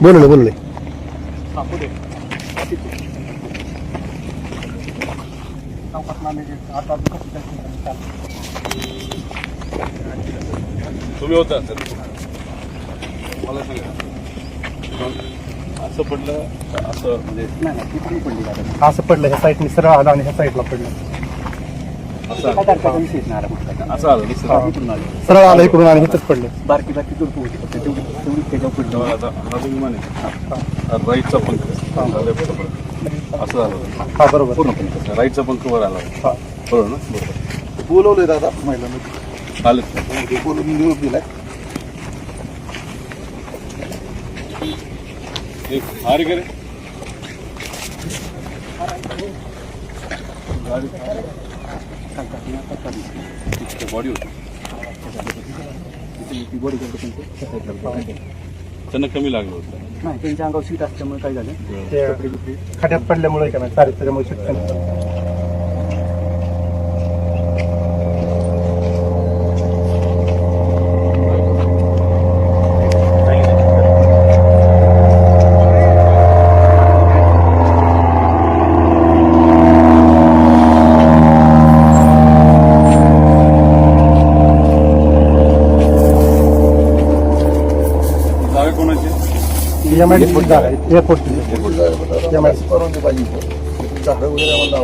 बोलले तुम्ही होता सर, मला सांगा असं पडलं असं म्हणजे नाही पडली असं पडलं, ह्या साईडने सरळ आलं आणि ह्या साईडला पडलं. असं असं आलं दिसतं. सरळ आलं इकडून आणि इथंच पडलं. बारकी दुर्प होती फक्त तेवढी त्याच्यावर पडली. आता हा तुम्ही म्हणे राईटचा पंख असं झालं. हा बरोबर. पूर्णपणे राईटचा पंख वर आला. हा बरोबर ना? बरोबर. बोलवलंय दादा महिलांना, आलं बोलून निरोप दिलाय. एक हार गेले बॉडी होती त्यांना कमी लागलं होतं. नाही त्यांच्या अंगावर सीट असल्यामुळे काय झालं, ते खड्यात पडल्यामुळे का नाही, चारीत त्याच्यामुळे शिक्षण. कोणाची एअरपोर्ट परवानगी पाहिजे. झाडं वगैरे आम्हाला